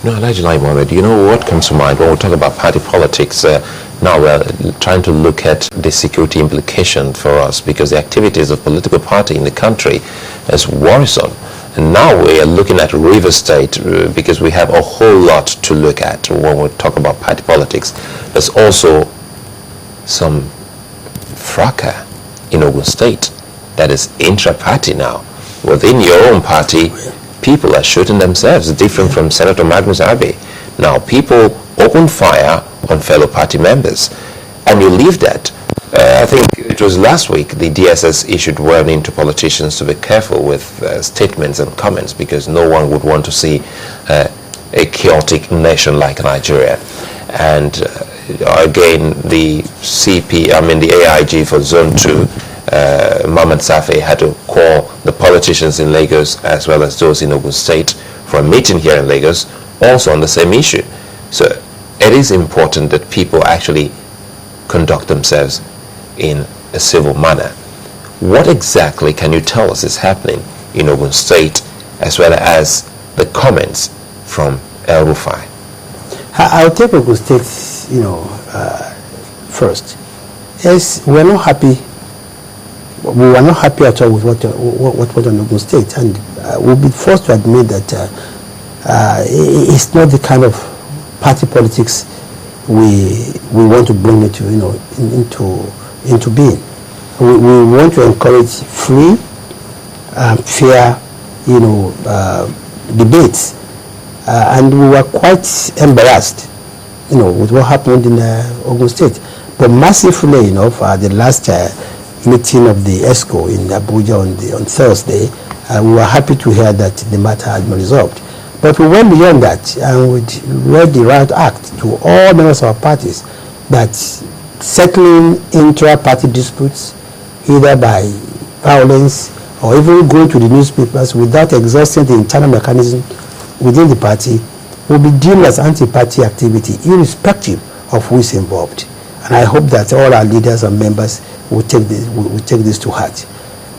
No, Elijah Mohammed, you know what comes to mind when we talk about party politics? Now we're trying to look at the security implication for us, because the activities of political party in the country is worrisome. And now we are looking at Rivers State because we have a whole lot to look at when we talk about party politics. There's also some fracas in Ogun State that is intra-party now. Within your own party, people are shooting themselves, different from Senator Magnus Abe. Now people open fire on fellow party members, and you leave that. I think it was last week the DSS issued warning to politicians to be careful with statements and comments, because no one would want to see a chaotic nation like Nigeria. And again, the AIG for Zone 2, Mohamed Safi, had to call the politicians in Lagos as well as those in Ogun State for a meeting here in Lagos, also on the same issue. So it is important that people actually conduct themselves in a civil manner. What exactly can you tell us is happening in Ogun State, as well as the comments from El Rufai? I'll take Ogun State, first. Yes, we're not happy. We were not happy at all with what went on Ogun State, and we'll be forced to admit that it's not the kind of party politics we want to bring into being. We want to encourage free, fair, debates, and we were quite embarrassed, with what happened in Ogun State. But massively enough, the last meeting of the ESCO in Abuja on Thursday, we were happy to hear that the matter had been resolved. But we went beyond that, and we read the right act to all members of our parties that settling intra-party disputes, either by violence or even going to the newspapers without exhausting the internal mechanism within the party, will be deemed as anti-party activity, irrespective of who is involved. And I hope that all our leaders and members will take this to heart.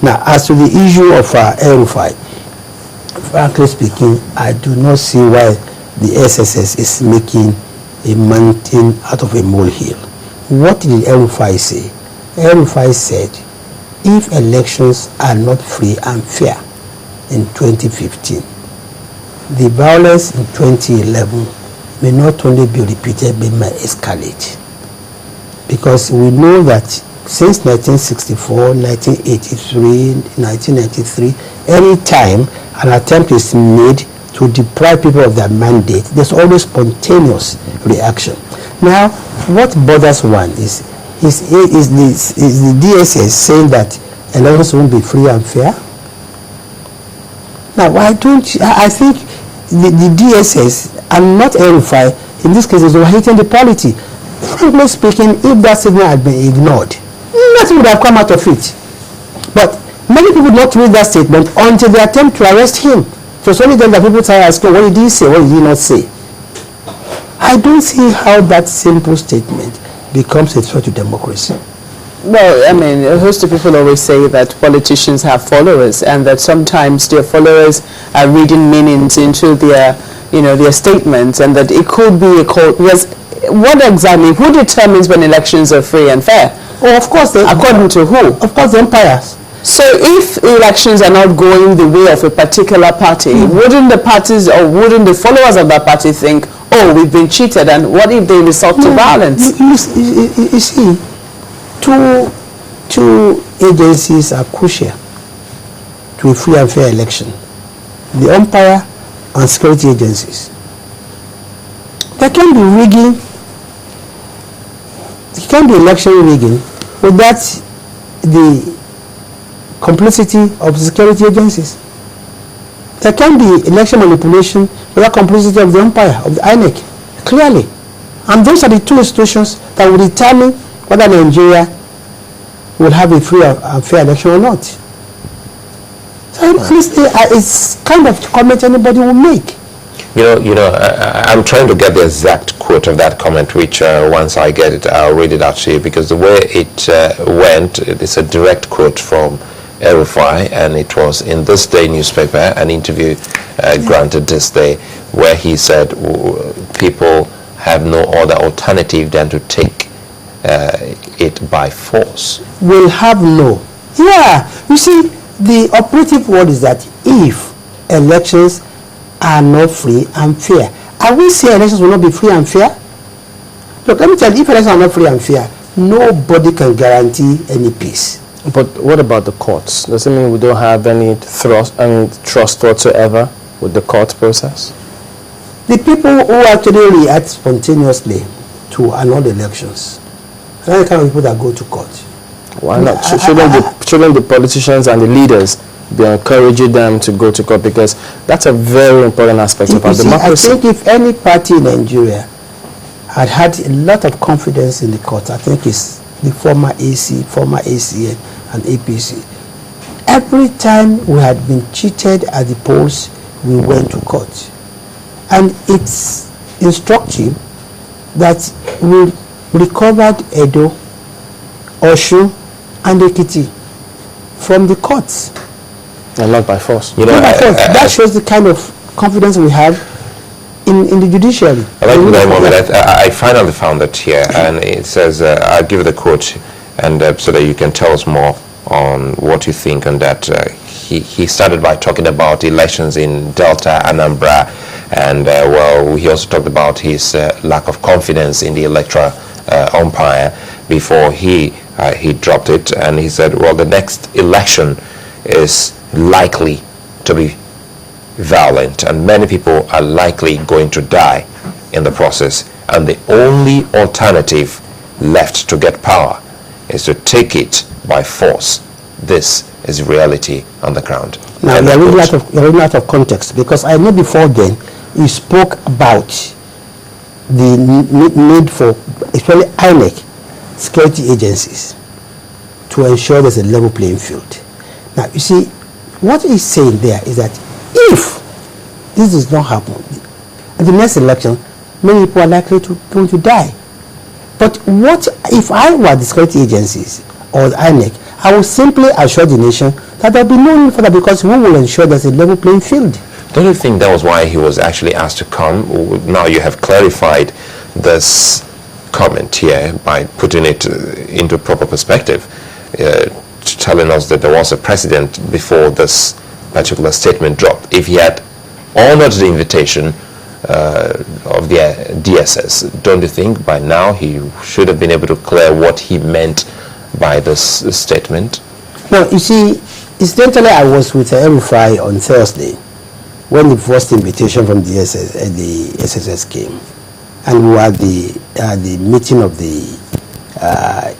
Now, as to the issue of El Rufai, frankly speaking, I do not see why the SSS is making a mountain out of a molehill. What did El Rufai say? El Rufai said, if elections are not free and fair in 2015, the violence in 2011 may not only be repeated but may escalate. Because we know that since 1964, 1983, 1993, any time an attempt is made to deprive people of their mandate, there's always spontaneous reaction. Now, what bothers one is the DSS saying that elections won't be free and fair? Now, I think the DSS and not El Rufai, in this case, is overheating the polity. Frankly speaking, if that signal had been ignored, nothing would have come out of it. But many people did not read that statement until they attempt to arrest him. So it's only then that people start asking, what did he say, what did he not say? I don't see how that simple statement becomes a threat to democracy. Well, I mean, a host of people always say that politicians have followers, and that sometimes their followers are reading meanings into their statements, and that it could be a call. Because what exactly? Who determines when elections are free and fair? Oh, of course, according to who? Of course, the umpires. So if elections are not going the way of a particular party, wouldn't the parties or wouldn't the followers of that party think, oh, we've been cheated, and what if they resort to violence? You see, two agencies are crucial to a free and fair election: the umpire and security agencies. There can be rigging, there can be election rigging without the complicity of security agencies. There can be election manipulation without complicity of the umpire, of the INEC, clearly. And those are the two institutions that will determine whether Nigeria will have a free and fair election or not. So honestly, it's kind of comment anybody will make. I'm trying to get the exact quote of that comment, which once I get it, I'll read it out to you, because the way it went, it's a direct quote from El-Rufai, and it was in this day newspaper, an interview granted this day, where he said people have no other alternative than to take it by force. Will have no. Yeah, you see, the operative word is that if elections are not free and fair. Are we saying elections will not be free and fair? Look, let me tell you, if elections are not free and fair, nobody can guarantee any peace. But what about the courts? Does it mean we don't have any trust whatsoever with the court process? The people who actually react spontaneously to annulled elections, are the kind of people that go to court. Why not? Shouldn't the politicians and the leaders be encouraging them to go to court, because that's a very important aspect of our democracy? I think if any party in Nigeria had a lot of confidence in the court, I think it's the former AC, former ACN and APC. Every time we had been cheated at the polls, we went to court. And it's instructive that we recovered Edo, Osun and Ekiti from the courts. And not by force. You know, That shows the kind of confidence we have in the judiciary. I finally found it here, and it says, I'll give the quote, and so that you can tell us more on what you think on that. He started by talking about elections in Delta, Anambra, and well, he also talked about his lack of confidence in the electoral umpire before he dropped it, and he said, well, the next election is likely to be violent, and many people are likely going to die in the process, and the only alternative left to get power is to take it by force. This is reality on the ground. Now, you're really out of context, because I know before then you spoke about the need for, especially INEC, security agencies, to ensure there's a level playing field. Now, you see, what he's saying there is that if this does not happen, at the next election, many people are likely to die. But what if I were the security agencies or the INEC, I would simply assure the nation that there will be no need for that, because we will ensure there's a level playing field. Don't you think that was why he was actually asked to come? Now you have clarified this comment here by putting it into proper perspective, telling us that there was a precedent before this particular statement dropped. If he had honored the invitation of the DSS, don't you think by now he should have been able to clear what he meant by this statement? Now, you see, incidentally, I was with El-Rufai on Thursday when the first invitation from the SSS came, and we were at the meeting of the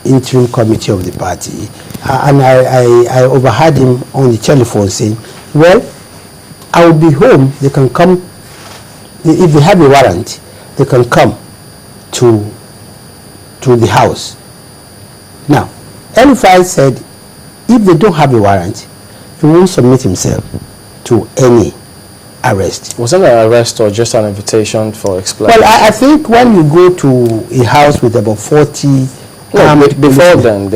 interim committee of the party, and I overheard him on the telephone saying, well, I will be home, they can come, if they have a warrant, they can come to the house. Now, El-Rufai said, if they don't have a warrant, he won't submit himself to any arrest. Was it an arrest or just an invitation for explanation? Well, I think when you go to a house with about 40... before then,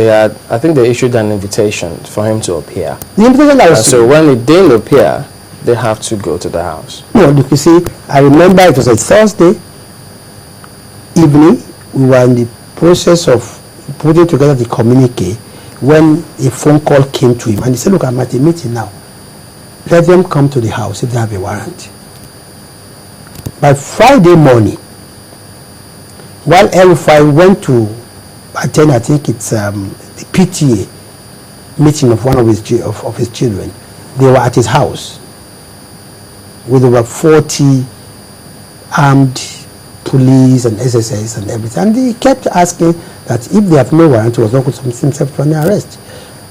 I think they issued an invitation for him to appear. The invitation that was... So when he didn't appear, they have to go to the house. No, you see, I remember it was a Thursday evening. We were in the process of putting together the communique when a phone call came to him, and he said, look, I'm at a meeting now. Let them come to the house if they have a warrant. By Friday morning, while El-Rufai went to attend, I think it's the PTA meeting of one of his children, they were at his house with over 40 armed police and SSS and everything. And he kept asking that if they have no warrant, he was not going to submit himself to an arrest.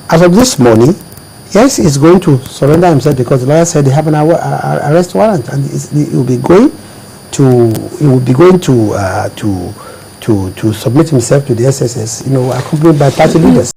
As of this morning, yes, he's going to surrender himself because the lawyer said they have an arrest warrant, and he will be going to submit himself to the SSS, accompanied by party leaders.